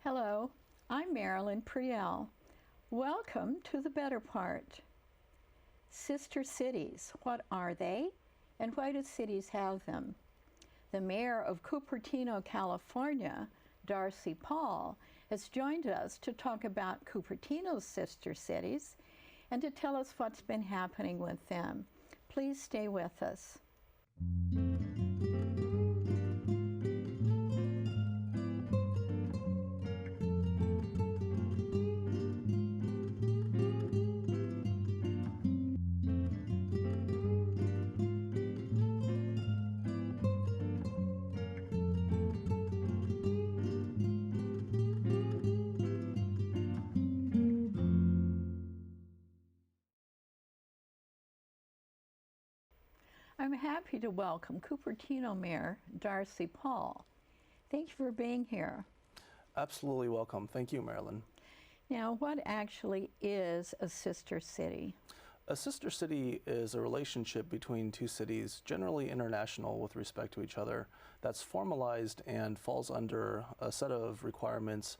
Hello, I'm Marilyn Priel. Welcome to The Better Part. Sister cities, what are they, and why do cities have them? The mayor of Cupertino, California, Darcy Paul, has joined us to talk about Cupertino's sister cities and to tell us what's been happening with them. Please stay with us. I'm happy to welcome Cupertino Mayor Darcy Paul. Thank you for being here. Absolutely welcome. Thank you, Marilyn. Now, what actually is a sister city? A sister city is a relationship between two cities, generally international with respect to each other, that's formalized and falls under a set of requirements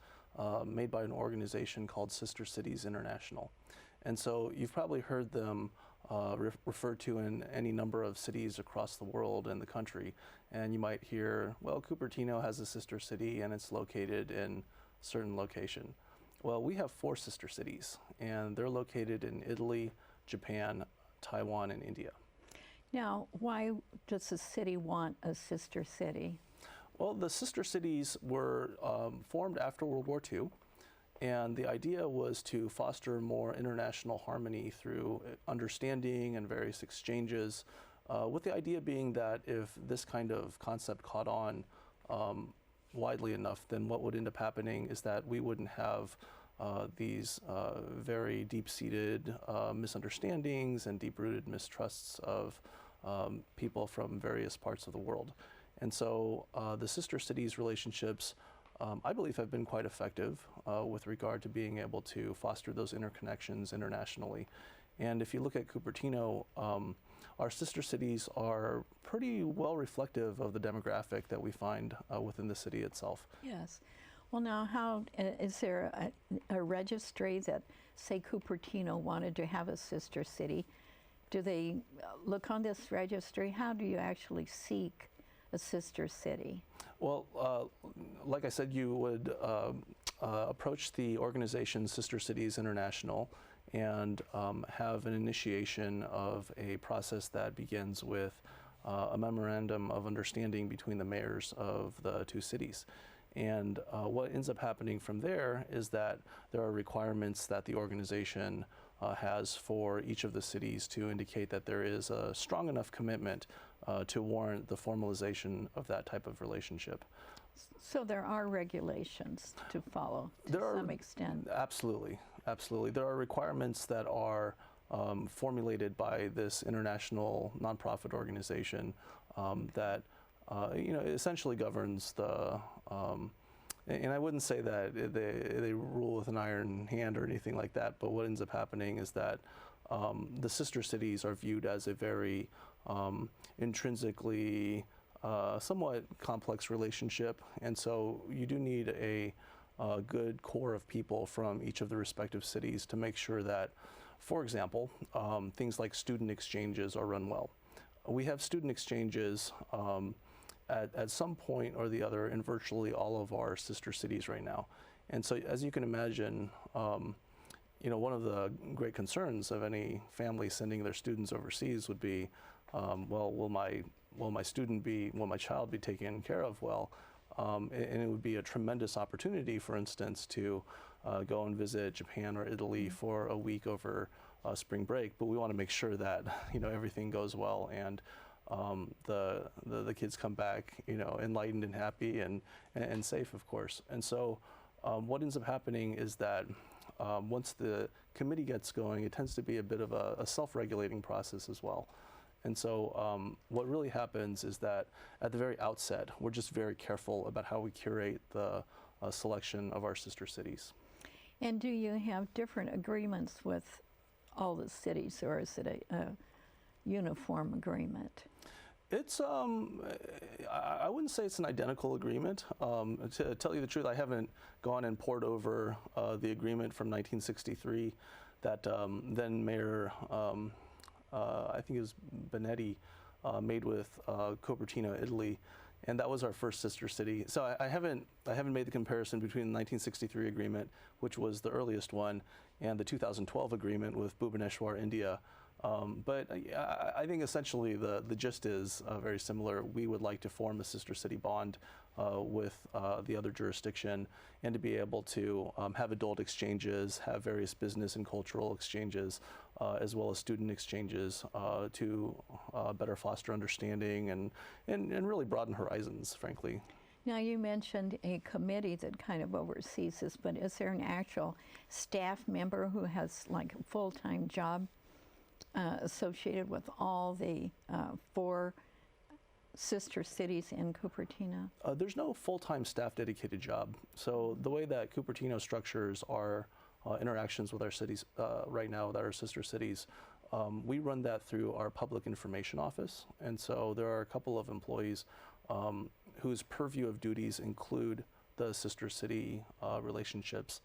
made by an organization called Sister Cities International. And so you've probably heard them referred to in any number of cities across the world and the country. And you might hear, well, Cupertino has a sister city and it's located in a certain location. Well, we have 4 sister cities, and they're located in Italy, Japan, Taiwan, and India. Now, why does a city want a sister city? Well, the sister cities were formed after World War II. And the idea was to foster more international harmony through understanding and various exchanges, with the idea being that if this kind of concept caught on widely enough, then what would end up happening is that we wouldn't have these very deep-seated misunderstandings and deep-rooted mistrusts of people from various parts of the world. And so the sister cities relationships I believe have been quite effective with regard to being able to foster those interconnections internationally. And if you look at Cupertino, our sister cities are pretty well reflective of the demographic that we find within the city itself. Yes. Well, now, how is there a registry that, say, Cupertino wanted to have a sister city? Do they look on this registry? How do you actually seek a sister city? Well, like I said, you would approach the organization Sister Cities International and have an initiation of a process that begins with a memorandum of understanding between the mayors of the 2 cities. And what ends up happening from there is that there are requirements that the organization has for each of the cities to indicate that there is a strong enough commitment to warrant the formalization of that type of relationship. So there are regulations to follow to some extent. Absolutely, absolutely. There are requirements that are formulated by this international nonprofit organization that essentially governs the. And I wouldn't say that they rule with an iron hand or anything like that, but what ends up happening is that the sister cities are viewed as a very intrinsically somewhat complex relationship, and so you do need a good core of people from each of the respective cities to make sure that, for example, things like student exchanges are run well. We have student exchanges at some point or the other in virtually all of our sister cities right now. And so as you can imagine, one of the great concerns of any family sending their students overseas would be, well, will my child be taken care of well? And it would be a tremendous opportunity, for instance, to go and visit Japan or Italy for a week over spring break, but we want to make sure that everything goes well and the kids come back, enlightened and happy and safe, of course. And so what ends up happening is that once the committee gets going, it tends to be a bit of a self-regulating process as well. And so what really happens is that at the very outset, we're just very careful about how we curate the selection of our sister cities. And do you have different agreements with all the cities, or is it a uniform agreement? It's I wouldn't say it's an identical agreement. To tell you the truth, I haven't gone and pored over the agreement from 1963 that then Mayor I think it was Benetti made with Cupertino, Italy, and that was our first sister city. So I haven't made the comparison between the 1963 agreement, which was the earliest one, and the 2012 agreement with Bhubaneswar, India. But I think essentially the gist is very similar. We would like to form a sister city bond with the other jurisdiction, and to be able to have adult exchanges, have various business and cultural exchanges, as well as student exchanges to better foster understanding and really broaden horizons, frankly. Now, you mentioned a committee that kind of oversees this, but is there an actual staff member who has like a full-time job associated with all the 4 sister cities in Cupertino? There's no full-time staff dedicated job. So the way that Cupertino structures our interactions with our cities right now, with our sister cities, we run that through our public information office. And so there are a couple of employees whose purview of duties include the sister city relationships,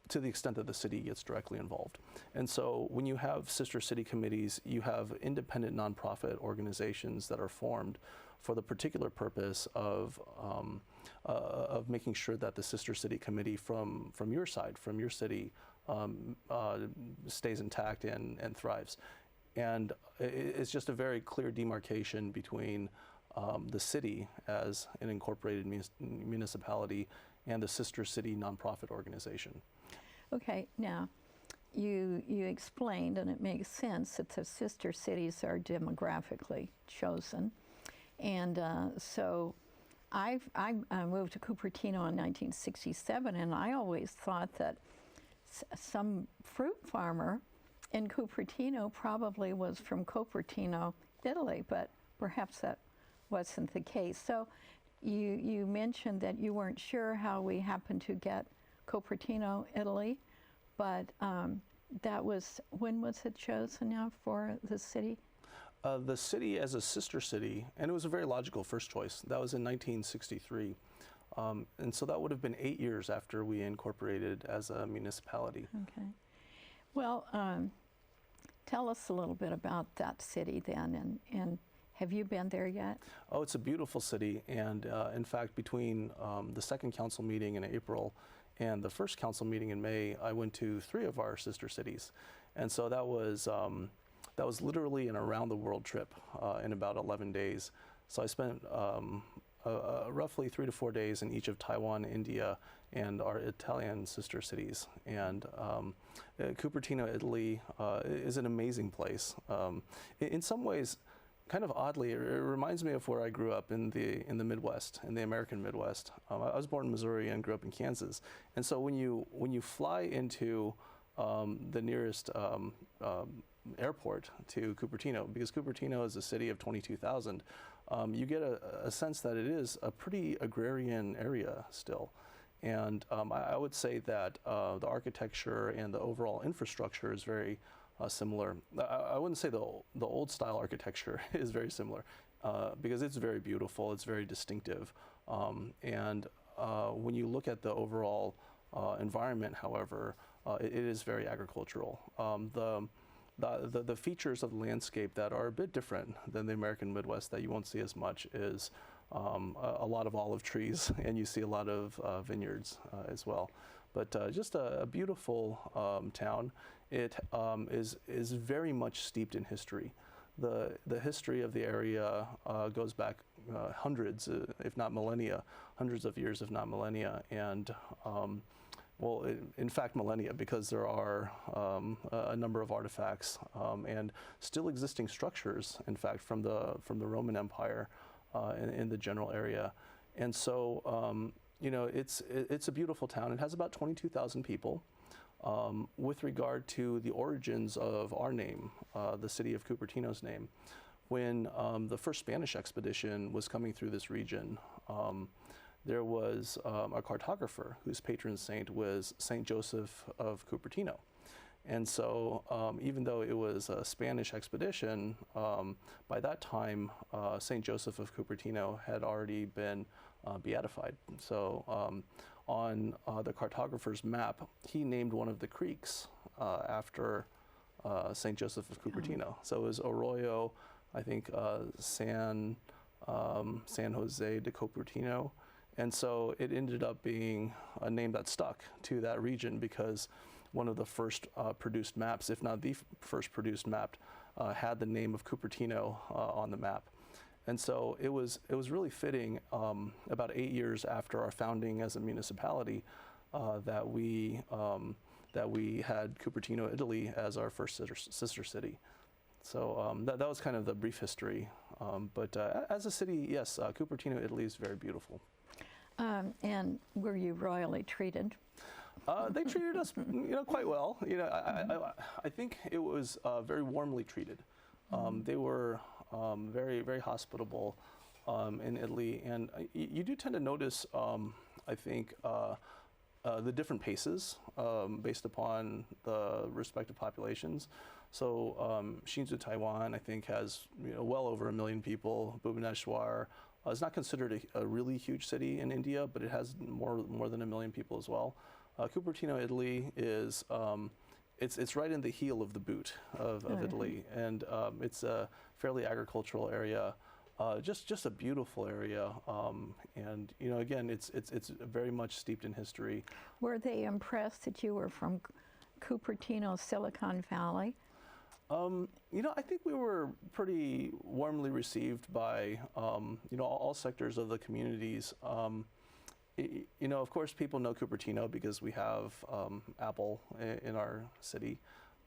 to the extent that the city gets directly involved. And so when you have sister city committees, you have independent nonprofit organizations that are formed for the particular purpose of making sure that the sister city committee from your side, from your city, stays intact and thrives. And it's just a very clear demarcation between the city as an incorporated municipality and the sister city nonprofit organization. Okay, now you explained, and it makes sense, that the sister cities are demographically chosen. And so I moved to Cupertino in 1967, and I always thought that some fruit farmer in Cupertino probably was from Copertino, Italy, but perhaps that wasn't the case. So you mentioned that you weren't sure how we happened to get Copertino, Italy, but that was, when was it chosen now for the city? The city as a sister city, and it was a very logical first choice. That was in 1963. And so that would have been 8 years after we incorporated as a municipality. Okay. Well, tell us a little bit about that city then, and have you been there yet? Oh, it's a beautiful city, and in fact, between the second council meeting in April and the first council meeting in May, I went to 3 of our sister cities, and so that was literally an around-the-world trip in about 11 days. So I spent roughly 3 to 4 days in each of Taiwan, India, and our Italian sister cities. And Cupertino, Italy, is an amazing place. In some ways, kind of oddly, it reminds me of where I grew up in the Midwest, in the American Midwest. I was born in Missouri and grew up in Kansas. And so when you fly into the nearest airport to Cupertino, because Cupertino is a city of 22,000, you get a sense that it is a pretty agrarian area still. And I would say that the architecture and the overall infrastructure is very similar. I wouldn't say the old style architecture is very similar because it's very beautiful, it's very distinctive. And when you look at the overall environment, however, it is very agricultural. The features of the landscape that are a bit different than the American Midwest that you won't see as much is a lot of olive trees, and you see a lot of vineyards as well. But just a beautiful town. It is very much steeped in history. The history of the area goes back hundreds, if not millennia, hundreds of years, if not millennia, and well, in fact, millennia, because there are a number of artifacts and still existing structures, in fact, from the Roman Empire in the general area. And so, you know, it's a beautiful town. It has about 22,000 people. With regard to the origins of our name, the city of Cupertino's name, when the first Spanish expedition was coming through this region, there was a cartographer whose patron saint was Saint Joseph of Cupertino. And so even though it was a Spanish expedition, by that time, St. Joseph of Cupertino had already been beatified. So on the cartographer's map, he named one of the creeks after St. Joseph of Cupertino. So it was Arroyo, I think, San Jose de Copertino. And so it ended up being a name that stuck to that region because one of the first produced maps, if not the first produced map, had the name of Cupertino on the map. And so it was really fitting about 8 years after our founding as a municipality that we had Cupertino, Italy as our first sister city. So that was kind of the brief history. But as a city, yes, Cupertino, Italy is very beautiful. And were you royally treated? They treated us, quite well. I think it was very warmly treated. They were very, very hospitable in Italy, and you do tend to notice, I think, the different paces based upon the respective populations. So Taiwan, I think, has well over 1 million people. Bhubaneswar is not considered a really huge city in India, but it has more than 1 million people as well. Cupertino, Italy is it's right in the heel of the boot of Italy, and it's a fairly agricultural area, just a beautiful area, and again it's very much steeped in history. Were they impressed that you were from Cupertino, Silicon Valley? I think we were pretty warmly received by all sectors of the communities. Of course, people know Cupertino because we have Apple in our city,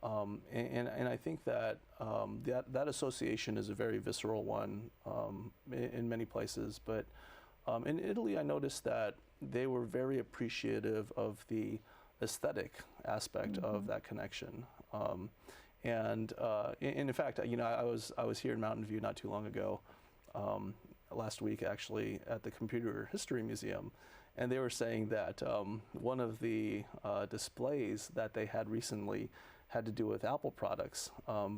and I think that that association is a very visceral one in many places. But in Italy, I noticed that they were very appreciative of the aesthetic aspect of that connection. And in fact, I was here in Mountain View not too long ago, last week actually, at the Computer History Museum, and they were saying that one of the displays that they had recently had to do with Apple products,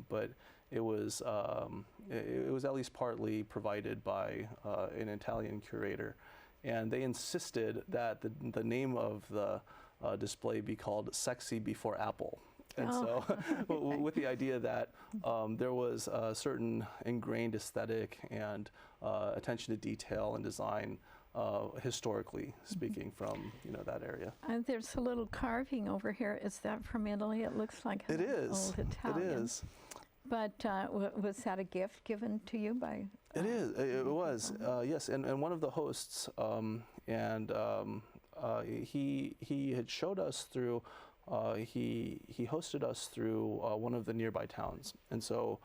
but it was at least partly provided by an Italian curator, and they insisted that the name of the display be called "Sexy Before Apple." And so with the idea that there was a certain ingrained aesthetic and attention to detail and design, historically speaking, from that area. And there's a little carving over here. Is that from Italy? It looks like it is. Old Italian. It is. But was that a gift given to you by? It is. It was. Yes. And one of the hosts, he had showed us through. He hosted us through one of the nearby towns, and so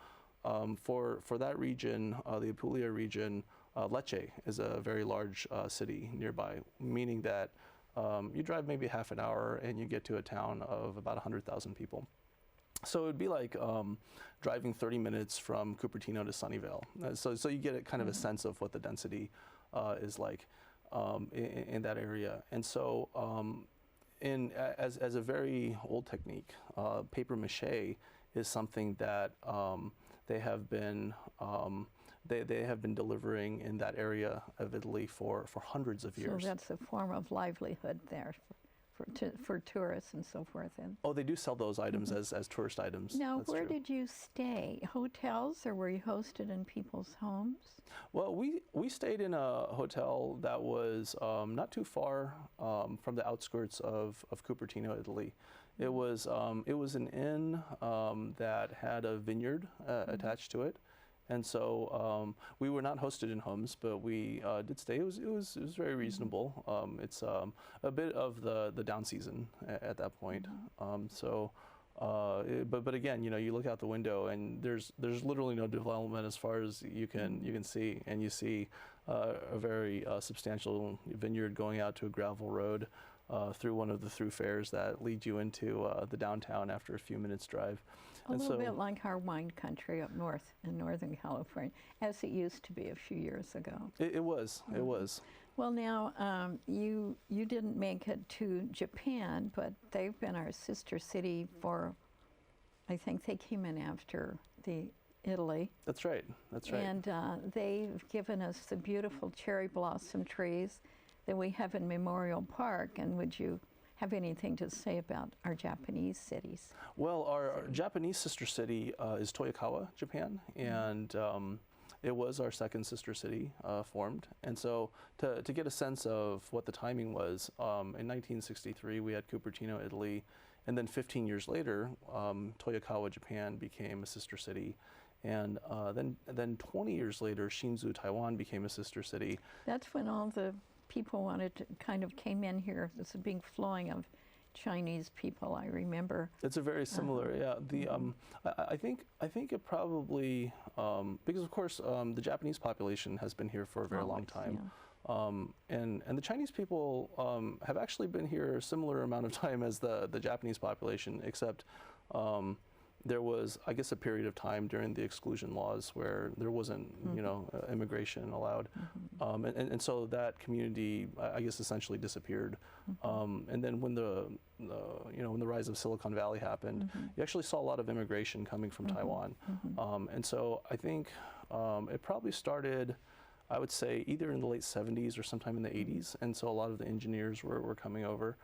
for that region, the Apulia region, Lecce is a very large city nearby, meaning that you drive maybe half an hour and you get to a town of about 100,000 people. So it would be like driving 30 minutes from Cupertino to Sunnyvale. So you get kind of a sense of what the density is like in that area, and so. As a very old technique, paper mache is something that they have been delivering in that area of Italy for hundreds of years. So that's a form of livelihood there for tourists and so forth. Oh, they do sell those items as tourist items. Now, that's where true. did you stay? Hotels, or were you hosted in people's homes? Well, we stayed in a hotel that was not too far from the outskirts of Cupertino, Italy. It was an inn that had a vineyard attached to it, and so we were not hosted in homes, but we did stay. It was very reasonable. It's a bit of the down season at that point. But again, you look out the window and there's literally no development as far as you can see, and you see a very substantial vineyard going out to a gravel road through one of the thoroughfares that lead you into the downtown after a few minutes drive. A little bit like our wine country up north in Northern California, as it used to be a few years ago. It was. Well, now, you didn't make it to Japan, but they've been our sister city for I think they came in after Italy. That's right. That's right. And they've given us the beautiful cherry blossom trees that we have in Memorial Park. And would you have anything to say about our Japanese cities? Well, our Japanese sister city is Toyokawa, Japan, and it was our second sister city formed. And so to get a sense of what the timing was, in 1963 we had Cupertino, Italy, and then 15 years later, Toyokawa, Japan became a sister city. And then 20 years later, Hsinchu, Taiwan became a sister city. That's when all the people wanted to kind of came in here. There's a big flowing of Chinese people, I remember. It's a very similar, yeah. The I think it probably because of course the Japanese population has been here for a very long time, and the Chinese people have actually been here a similar amount of time as the Japanese population, except there was, I guess, a period of time during the exclusion laws where there wasn't, you know, immigration allowed, and so that community, I guess, essentially disappeared. And then when when the rise of Silicon Valley happened, you actually saw a lot of immigration coming from Taiwan, and so I think it probably started, I would say, either in the late 70s or sometime in the 80s, and so a lot of the engineers were coming over.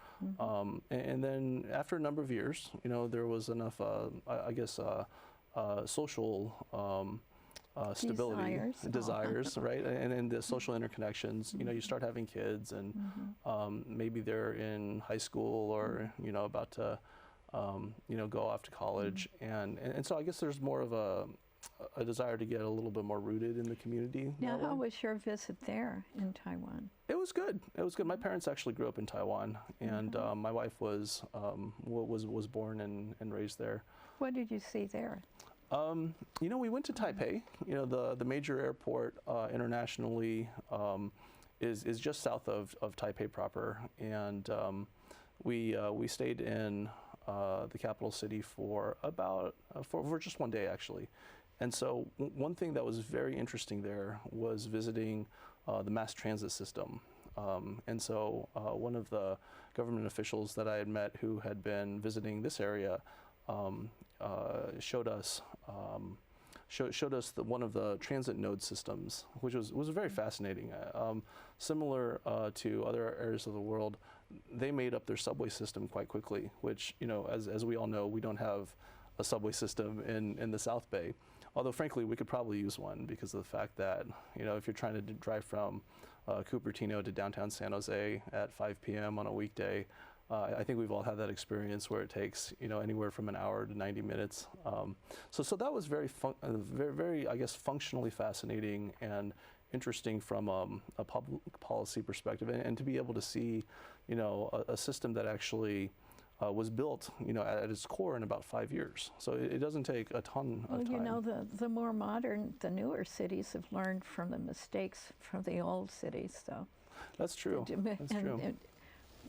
And then after a number of years, you know, there was enough, I guess, social stability, desires, right? And the social interconnections, you know, you start having kids, and maybe they're in high school or, you know, about to, you know, go off to college. And so I guess there's more of a desire to get a little bit more rooted in the community. Now, how was your visit there in Taiwan? It was good. It was good. My parents actually grew up in Taiwan, and my wife was born and raised there. What did you see there? You know, we went to Taipei. You know, the major airport internationally is just south of Taipei proper, and we stayed in the capital city for about for just one day actually. And so one thing that was very interesting there was visiting the mass transit system. And so one of the government officials that I had met who had been visiting this area showed us one of the transit node systems, which was very fascinating. Similar to other areas of the world, they made up their subway system quite quickly, which, you know, as we all know, we don't have a subway system in the South Bay. Although, frankly, we could probably use one because of the fact that, you know, if you're trying to drive from Cupertino to downtown San Jose at 5 p.m. on a weekday, I think we've all had that experience where it takes, you know, anywhere from an hour to 90 minutes. So that was very, I guess, functionally fascinating and interesting from a public policy perspective, and to be able to see, you know, a system that actually was built, you know, at its core in about 5 years. So it doesn't take a ton of time. Well, you know, the more modern, the newer cities have learned from the mistakes from the old cities, so. That's true. That's true.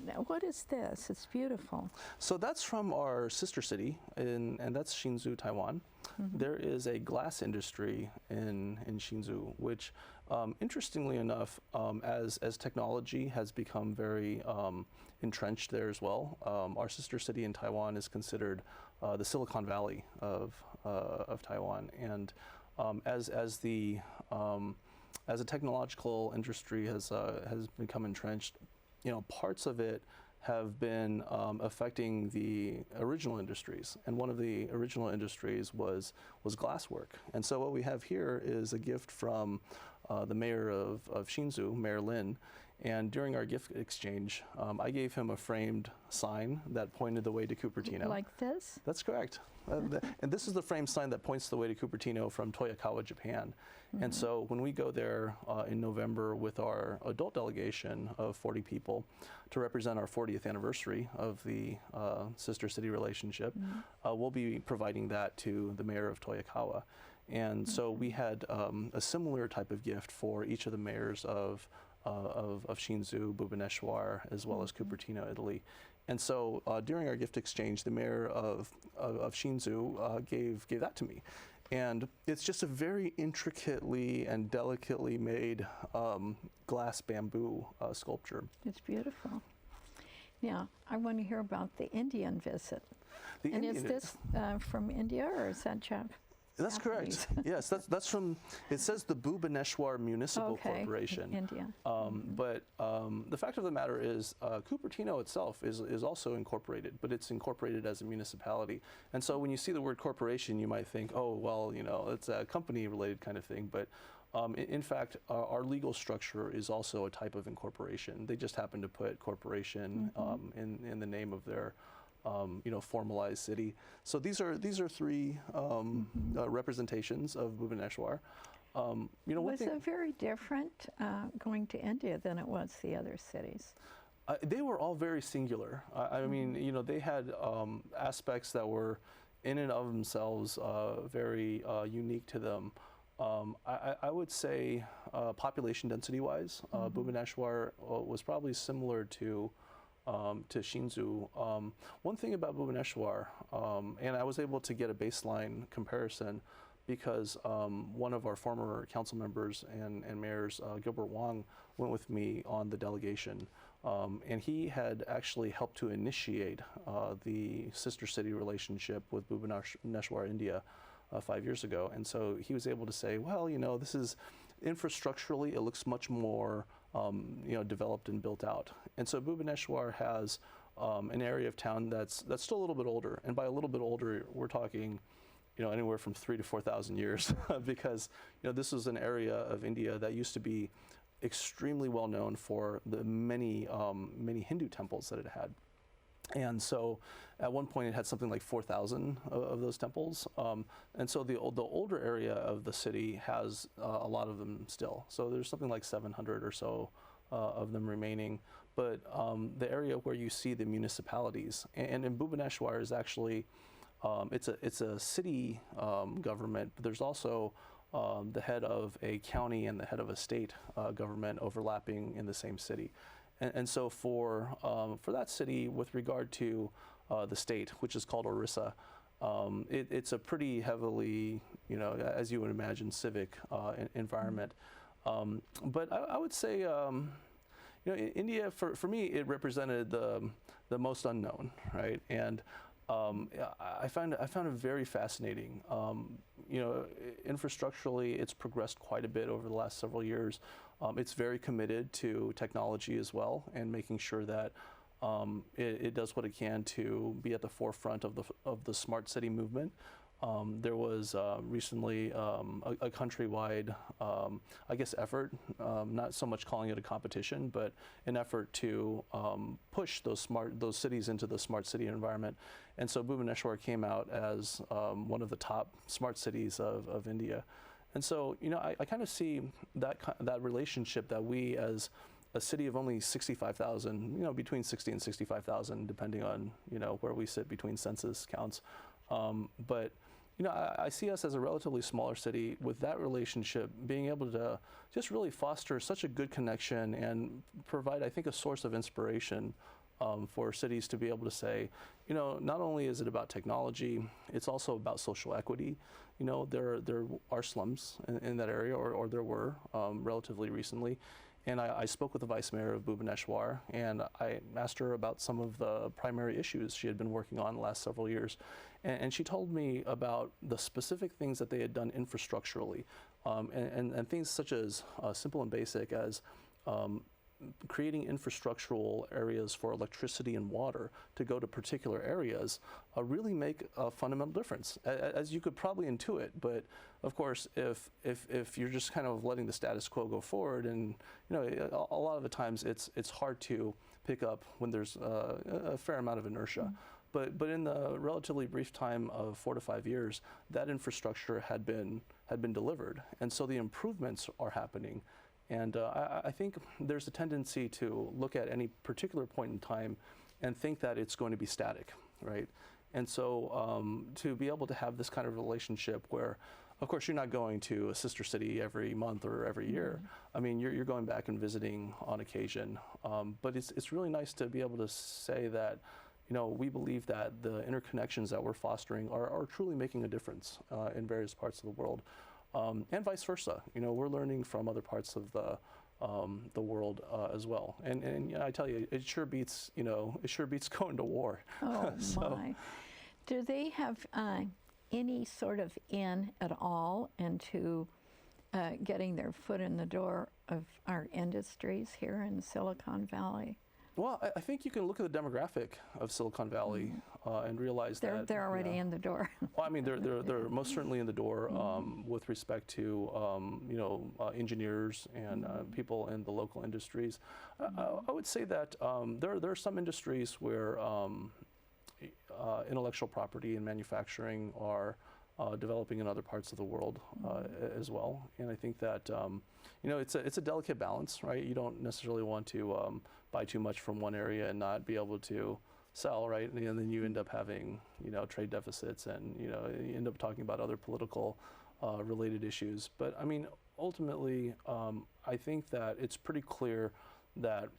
Now, what is this? It's beautiful. So that's from our sister city, and that's Hsinchu, Taiwan. There is a glass industry in Hsinchu, which, interestingly enough, as technology has become very entrenched there as well, our sister city in Taiwan is considered the Silicon Valley of Taiwan, and as the technological industry has become entrenched, you know, parts of it have been affecting the original industries, and one of the original industries was glasswork. And so what we have here is a gift from the mayor of Hsinchu, Mayor Lin, and during our gift exchange, I gave him a framed sign that pointed the way to Cupertino. Like this? That's correct. And this is the framed sign that points the way to Cupertino from Toyokawa, Japan. And so when we go there in November with our adult delegation of 40 people to represent our 40th anniversary of the sister city relationship, we'll be providing that to the mayor of Toyokawa. And so we had a similar type of gift for each of the mayors of Hsinchu, Bhubaneswar, as well as Cupertino, Italy. And so during our gift exchange, the mayor of Hsinchu gave that to me. And it's just a very intricately and delicately made glass bamboo sculpture. It's beautiful. Now, I want to hear about the Indian visit. The And is Indian- this from India, or is that Japanese? That's correct. Yes, that's from. It says the Bhubaneswar Municipal Corporation. India. But the fact of the matter is, Cupertino itself is also incorporated, but it's incorporated as a municipality. And so when you see the word corporation, you might think, oh, well, you know, it's a company-related kind of thing. But in fact, our legal structure is also a type of incorporation. They just happen to put corporation in the name of their formalized city. So these are three representations of Bhubaneswar. Was it very different going to India than it was the other cities? They were all very singular. I mean, they had aspects that were in and of themselves very unique to them. I would say population density-wise, Bhubaneswar was probably similar to Shinzu. One thing about Bhubaneswar, and I was able to get a baseline comparison because one of our former council members and mayors, Gilbert Wong, went with me on the delegation. And he had actually helped to initiate the sister city relationship with Bhubaneswar, India, 5 years ago. And so he was able to say, well, this is infrastructurally, it looks much more developed and built out. And so Bhubaneswar has an area of town that's still a little bit older. And by a little bit older, we're talking anywhere from 3,000 to 4,000 years because this was an area of India that used to be extremely well known for the many Hindu temples that it had. And so at one point it had something like 4,000 of those temples. And so the older area of the city has a lot of them still. So there's something like 700 or so of them remaining. But the area where you see the municipalities, and in Bhubaneswar is actually, it's a city government, but there's also the head of a county and the head of a state government overlapping in the same city. And so for that city, with regard to the state, which is called Orissa, it's a pretty heavily, as you would imagine, civic environment. But I would say, India, for me, it represented the most unknown, right? And I found it very fascinating. Infrastructurally, it's progressed quite a bit over the last several years. It's very committed to technology as well, and making sure that it does what it can to be at the forefront of the smart city movement. There was recently a countrywide, effort, not so much calling it a competition, but an effort to push those cities into the smart city environment. And so Bhubaneswar came out as one of the top smart cities of India. And so, I kind of see that relationship that we, as a city of only 65,000, between 60 and 65,000, depending on, where we sit between census counts. But I see us as a relatively smaller city with that relationship being able to just really foster such a good connection and provide, I think, a source of inspiration for cities to be able to say, not only is it about technology, it's also about social equity. There are slums in that area, or there were relatively recently. And I spoke with the vice mayor of Bhubaneswar, and I asked her about some of the primary issues she had been working on the last several years. And she told me about the specific things that they had done infrastructurally, and things such as simple and basic as creating infrastructural areas for electricity and water to go to particular areas really make a fundamental difference, as you could probably intuit. But of course, if you're just kind of letting the status quo go forward, and a lot of the times it's hard to pick up when there's a fair amount of inertia. But in the relatively brief time of 4 to 5 years, that infrastructure had been delivered, and so the improvements are happening. And I think there's a tendency to look at any particular point in time and think that it's going to be static, right? And so to be able to have this kind of relationship where, of course, you're not going to a sister city every month or every year. I mean, you're going back and visiting on occasion. But it's really nice to be able to say that, we believe that the interconnections that we're fostering are truly making a difference in various parts of the world. And vice versa. We're learning from other parts of the world as well. And I tell you, it sure beats going to war. Oh, so. my. Do they have any sort of in at all into getting their foot in the door of our industries here in Silicon Valley? Well, I think you can look at the demographic of Silicon Valley and realize that They're already in the door. Well, I mean, they're most certainly in the door with respect to engineers and people in the local industries. I would say that there are some industries where intellectual property and manufacturing are developing in other parts of the world as well. And I think that it's a delicate balance, right? You don't necessarily want to buy too much from one area and not be able to sell, right? And then you end up having trade deficits, and you end up talking about other political related issues. But I mean, ultimately, I think that it's pretty clear that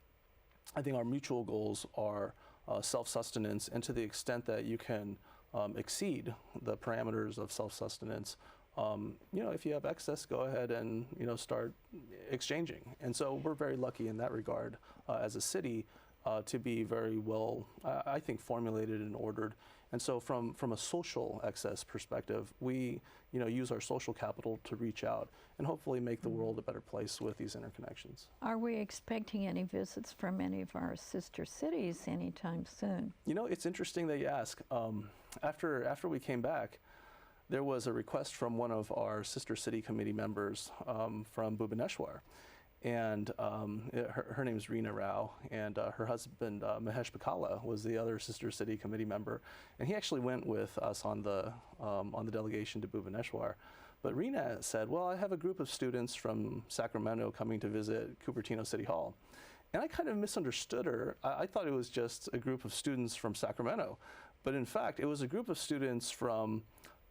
I think our mutual goals are self-sustenance, and to the extent that you can exceed the parameters of self-sustenance, if you have excess, go ahead and start exchanging. And so we're very lucky in that regard as a city to be very well, I think, formulated and ordered. And so from a social excess perspective, we use our social capital to reach out and hopefully make the world a better place with these interconnections. Are we expecting any visits from any of our sister cities anytime soon? It's interesting that you ask. After we came back, there was a request from one of our sister city committee members from Bhubaneswar. And her name is Reena Rao, and her husband Mahesh Bakala was the other sister city committee member, and he actually went with us on the delegation to Bhubaneswar. But Reena said, "Well, I have a group of students from Sacramento coming to visit Cupertino City Hall," and I kind of misunderstood her. I thought it was just a group of students from Sacramento, but in fact, it was a group of students from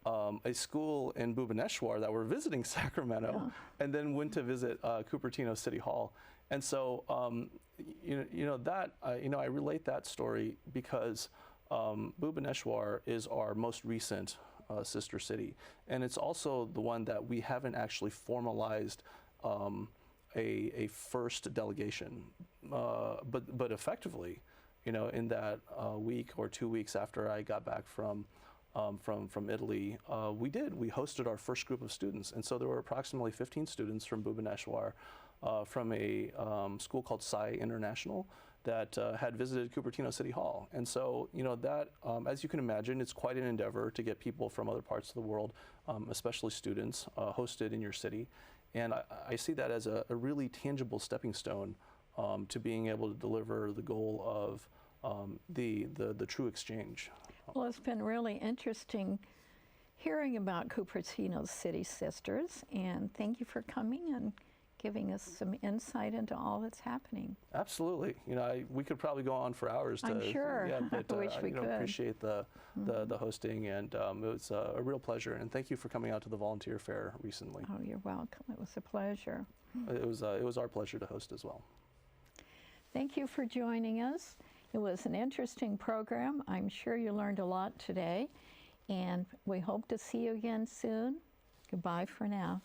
a school in Bhubaneswar that were visiting Sacramento and then went to visit Cupertino City Hall. And so, I relate that story because Bhubaneswar is our most recent sister city. And it's also the one that we haven't actually formalized a first delegation. But effectively, in that week or 2 weeks after I got back from Italy, we hosted our first group of students. And so there were approximately 15 students from Bhubaneswar from a school called Sai International that had visited Cupertino City Hall. And so, that, as you can imagine, it's quite an endeavor to get people from other parts of the world, especially students, hosted in your city. And I see that as a really tangible stepping stone to being able to deliver the goal of the true exchange. Well, it's been really interesting hearing about Cupertino's City Sisters, and thank you for coming and giving us some insight into all that's happening. Absolutely. We could probably go on for hours. I'm sure. Yeah, but I wish we could. Appreciate the hosting, and it was a real pleasure. And thank you for coming out to the volunteer fair recently. Oh, you're welcome. It was a pleasure. It was our pleasure to host as well. Thank you for joining us. It was an interesting program. I'm sure you learned a lot today, and we hope to see you again soon. Goodbye for now.